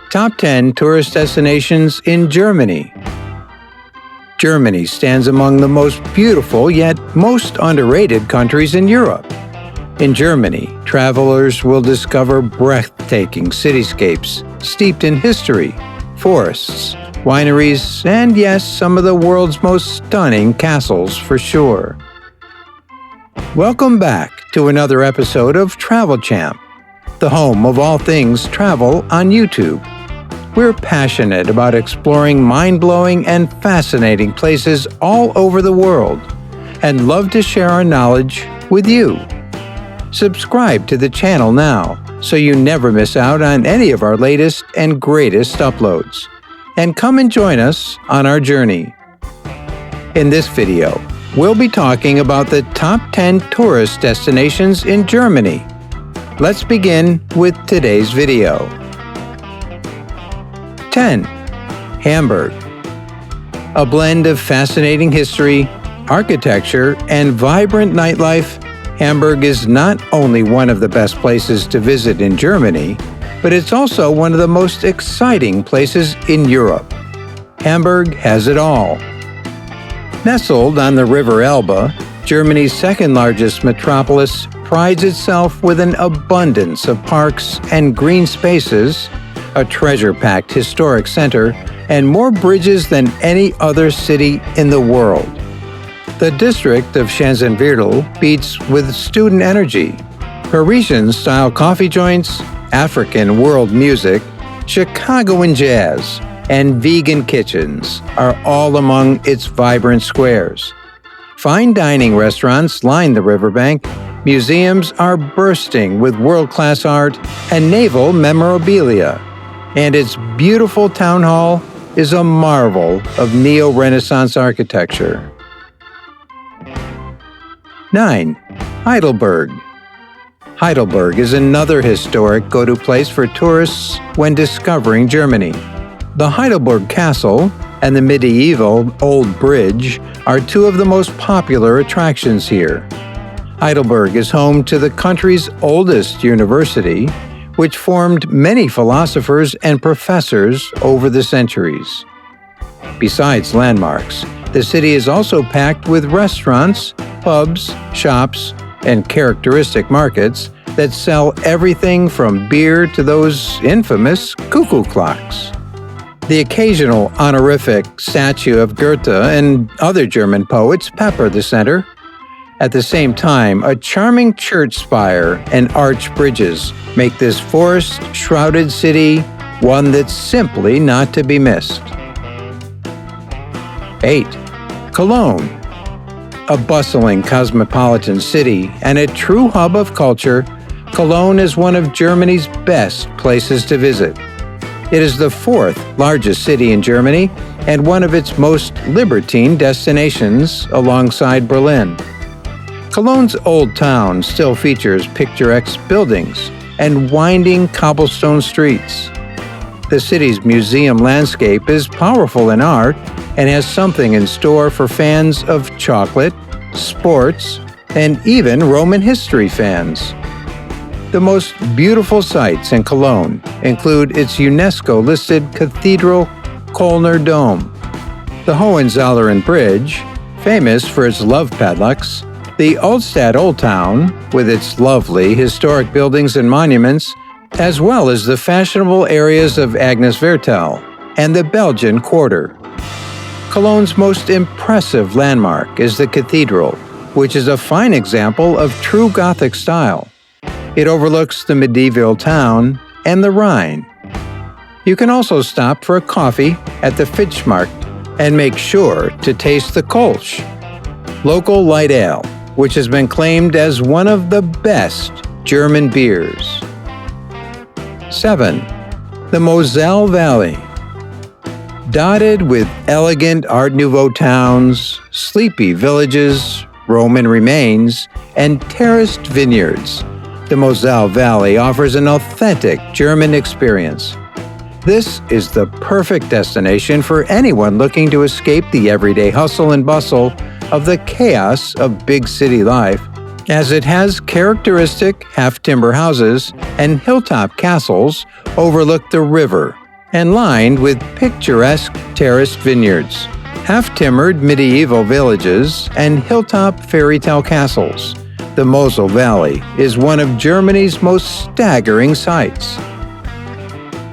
Top 10 Tourist Destinations in Germany. Germany stands among the most beautiful yet most underrated countries in Europe. In Germany, travelers will discover breathtaking cityscapes steeped in history, forests, wineries, and yes, some of the world's most stunning castles for sure. Welcome back to another episode of Travel Champ, the home of all things travel on YouTube. We're passionate about exploring mind-blowing and fascinating places all over the world and love to share our knowledge with you. Subscribe to the channel now so you never miss out on any of our latest and greatest uploads. And come and join us on our journey. In this video, we'll be talking about the top 10 tourist destinations in Germany. Let's begin with today's video. 10. Hamburg. A blend of fascinating history, architecture, and vibrant nightlife, Hamburg is not only one of the best places to visit in Germany, but it's also one of the most exciting places in Europe. Hamburg has it all. Nestled on the River Elbe, Germany's second-largest metropolis prides itself with an abundance of parks and green spaces, a treasure-packed historic center, and more bridges than any other city in the world. The district of 𝐥𝐤𝐤𝐿 beats with student energy. Parisian-style coffee joints, African world music, Chicagoan jazz, and vegan kitchens are all among its vibrant squares. Fine dining restaurants line the riverbank, museums are bursting with world-class art and naval memorabilia, and its beautiful town hall is a marvel of neo-Renaissance architecture. 9. Heidelberg. Heidelberg is another historic go-to place for tourists when discovering Germany. The Heidelberg Castle and the medieval Old Bridge are two of the most popular attractions here. Heidelberg is home to the country's oldest university, which formed many philosophers and professors over the centuries. Besides landmarks, the city is also packed with restaurants, pubs, shops, and characteristic markets that sell everything from beer to those infamous cuckoo clocks. The occasional honorific statue of Goethe and other German poets pepper the center. At the same time, a charming church spire and arch bridges make this forest-shrouded city one that's simply not to be missed. 8. Cologne. A bustling cosmopolitan city and a true hub of culture, Cologne is one of Germany's best places to visit. It is the fourth largest city in Germany and one of its most libertine destinations alongside Berlin. Cologne's Old Town still features picturesque buildings and winding cobblestone streets. The city's museum landscape is powerful in art and has something in store for fans of chocolate, sports, and even Roman history fans. The most beautiful sights in Cologne include its UNESCO-listed Cathedral Kölner Dome, the Hohenzollern Bridge, famous for its love padlocks, the Altstadt Old Town, with its lovely historic buildings and monuments, as well as the fashionable areas of Agnes Vertel and the Belgian Quarter. Cologne's most impressive landmark is the cathedral, which is a fine example of true Gothic style. It overlooks the medieval town and the Rhine. You can also stop for a coffee at the Fischmarkt and make sure to taste the Kolsch, local light ale, which has been claimed as one of the best German beers. 7. The Moselle Valley. Dotted with elegant Art Nouveau towns, sleepy villages, Roman remains, and terraced vineyards, the Moselle Valley offers an authentic German experience. This is the perfect destination for anyone looking to escape the everyday hustle and bustle of the chaos of big city life, as it has characteristic half-timber houses and hilltop castles overlook the river and lined with picturesque terraced vineyards, half-timbered medieval villages, and hilltop fairy tale castles. The Moselle Valley is one of Germany's most staggering sights.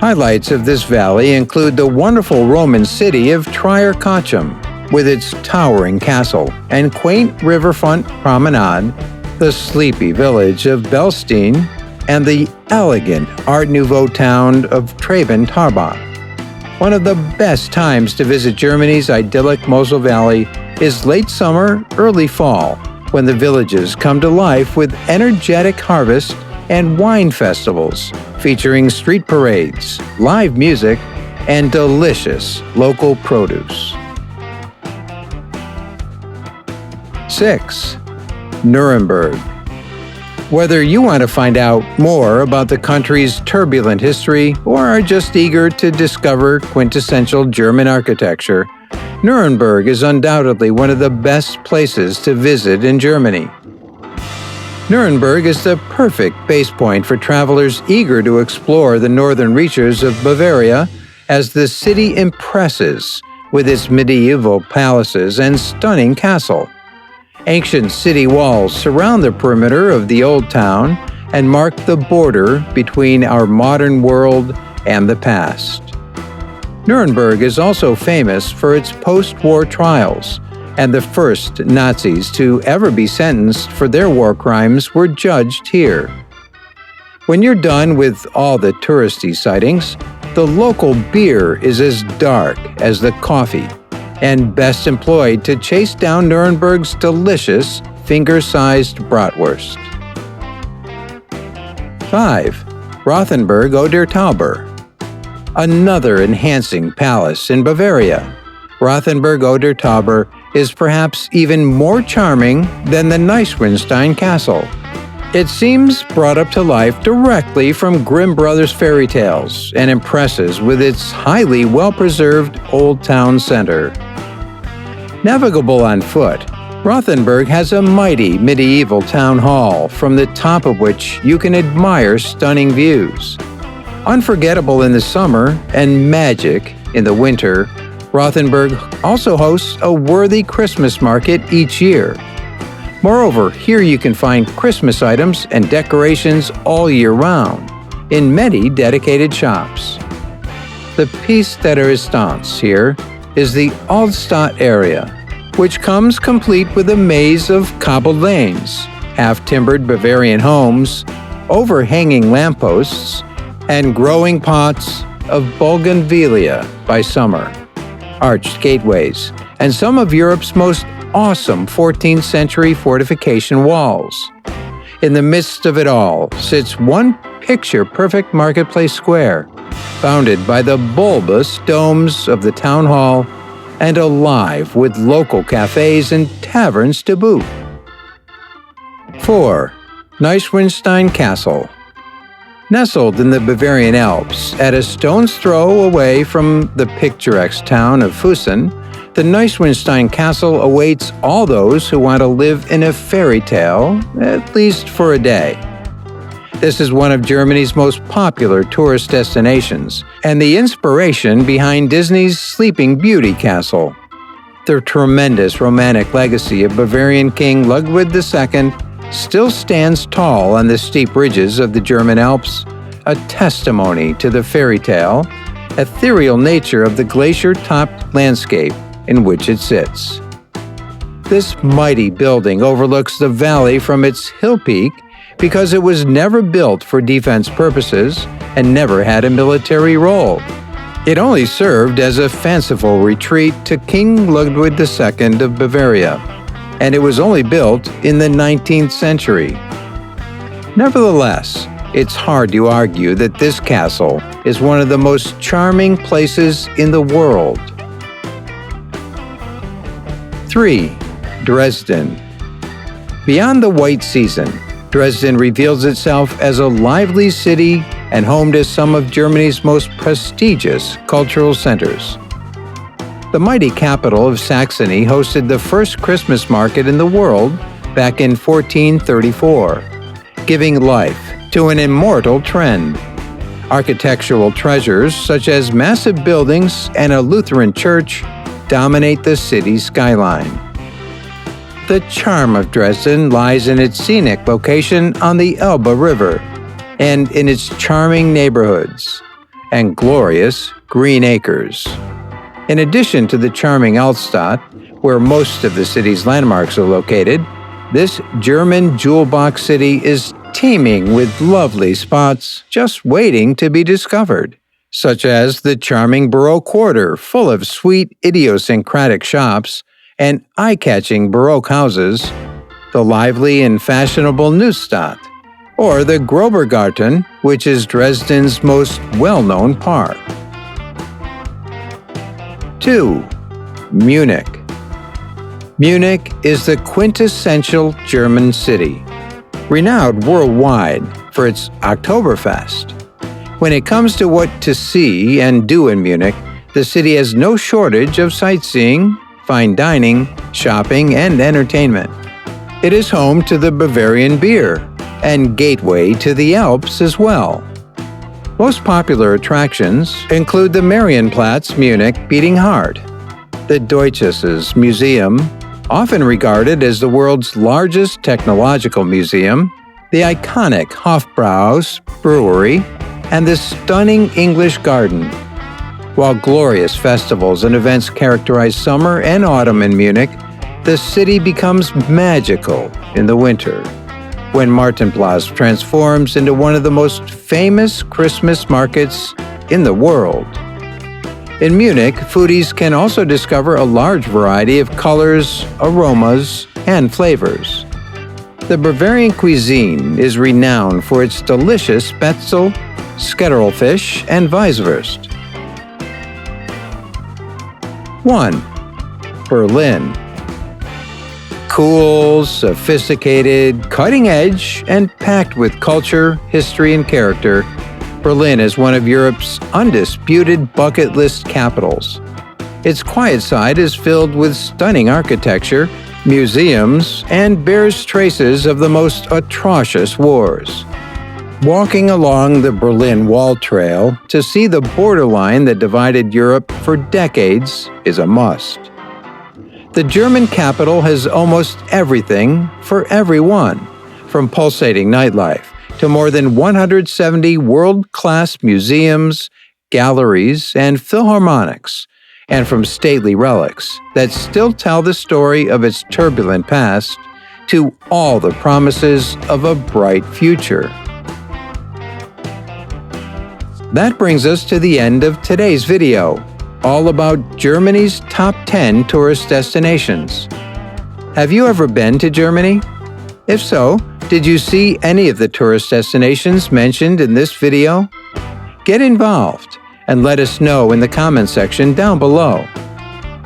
Highlights of this valley include the wonderful Roman city of 𝐦𝐤𝐤𝐿, with its towering castle and quaint riverfront promenade, the sleepy village of Bellstein, and the elegant Art Nouveau town of Traben-Tarbach. One of the best times to visit Germany's idyllic Moselle Valley is late summer, early fall, when the villages come to life with energetic harvest and wine festivals featuring street parades, live music, and delicious local produce. 6. Nuremberg. Whether you want to find out more about the country's turbulent history or are just eager to discover quintessential German architecture, Nuremberg is undoubtedly one of the best places to visit in Germany. Nuremberg is the perfect base point for travelers eager to explore the northern reaches of Bavaria, as the city impresses with its medieval palaces and stunning castle. Ancient city walls surround the perimeter of the old town and mark the border between our modern world and the past. Nuremberg is also famous for its post-war trials, and the first Nazis to ever be sentenced for their war crimes were judged here. When you're done with all the touristy sightings, the local beer is as dark as the coffee, and best employed to chase down Nuremberg's delicious, finger-sized bratwurst. 5. Rothenberg oder Tauber. Another enhancing palace in Bavaria. Rothenberg oder Tauber is perhaps even more charming than the 𝐦𝐤𝐤𝐿 castle. It seems brought up to life directly from Grimm Brothers fairy tales and impresses with its highly well-preserved old town center. Navigable on foot, Rothenberg has a mighty medieval town hall from the top of which you can admire stunning views. Unforgettable in the summer and magic in the winter, Rothenberg also hosts a worthy Christmas market each year. Moreover, here you can find Christmas items and decorations all year round in many dedicated shops. The piece de résistance here is the Altstadt area, which comes complete with a maze of cobbled lanes, half-timbered Bavarian homes, overhanging lampposts, and growing pots of bougainvillea by summer, arched gateways, and some of Europe's most awesome 14th century fortification walls. In the midst of it all sits one picture-perfect marketplace square, bounded by the bulbous domes of the town hall and alive with local cafes and taverns to boot. 4. Neuschwanstein Castle. Nestled in the Bavarian Alps, at a stone's throw away from the picturesque town of Füssen, the Neuschwanstein Castle awaits all those who want to live in a fairy tale, at least for a day. This is one of Germany's most popular tourist destinations, and the inspiration behind Disney's Sleeping Beauty Castle. The tremendous romantic legacy of Bavarian King Ludwig II still stands tall on the steep ridges of the German Alps, a testimony to the fairy tale, ethereal nature of the glacier-topped landscape in which it sits. This mighty building overlooks the valley from its hill peak because it was never built for defense purposes and never had a military role. It only served as a fanciful retreat to King Ludwig II of Bavaria, and it was only built in the 19th century. Nevertheless, it's hard to argue that this castle is one of the most charming places in the world. 3. Dresden. Beyond the white season, Dresden reveals itself as a lively city and home to some of Germany's most prestigious cultural centers. The mighty capital of Saxony hosted the first Christmas market in the world back in 1434, giving life to an immortal trend. Architectural treasures such as massive buildings and a Lutheran church dominate the city's skyline. The charm of Dresden lies in its scenic location on the Elbe River and in its charming neighborhoods and glorious green acres. In addition to the charming Altstadt, where most of the city's landmarks are located, this German jewel box city is teeming with lovely spots just waiting to be discovered, such as the charming Baroque Quarter full of sweet, idiosyncratic shops and eye-catching Baroque houses, the lively and fashionable Neustadt, or the Grobergarten, which is Dresden's most well-known park. 2. Munich. Munich is the quintessential German city, renowned worldwide for its Oktoberfest. When it comes to what to see and do in Munich, the city has no shortage of sightseeing, fine dining, shopping, and entertainment. It is home to the Bavarian beer and gateway to the Alps as well. Most popular attractions include the Marienplatz Munich Beating Heart, the Deutsches Museum, often regarded as the world's largest technological museum, the iconic Hofbrauhaus Brewery, and the stunning English Garden. While glorious festivals and events characterize summer and autumn in Munich, the city becomes magical in the winter, when Martinplatz transforms into one of the most famous Christmas markets in the world. In Munich, foodies can also discover a large variety of colors, aromas, and flavors. The Bavarian cuisine is renowned for its delicious Spätzle, Skeddelfish, and Weisswurst. 1. Berlin. Cool, sophisticated, cutting-edge, and packed with culture, history, and character, Berlin is one of Europe's undisputed bucket list capitals. Its quiet side is filled with stunning architecture, museums, and bears traces of the most atrocious wars. Walking along the Berlin Wall Trail to see the borderline that divided Europe for decades is a must. The German capital has almost everything for everyone, from pulsating nightlife to more than 170 world-class museums, galleries, and philharmonics, and from stately relics that still tell the story of its turbulent past to all the promises of a bright future. That brings us to the end of today's video, all about Germany's top 10 tourist destinations. Have you ever been to Germany? If so, did you see any of the tourist destinations mentioned in this video? Get involved and let us know in the comment section down below.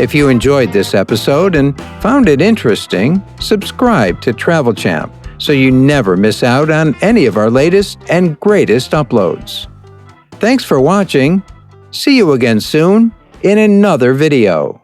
If you enjoyed this episode and found it interesting, subscribe to Travel Champ so you never miss out on any of our latest and greatest uploads. Thanks for watching. See you again soon in another video.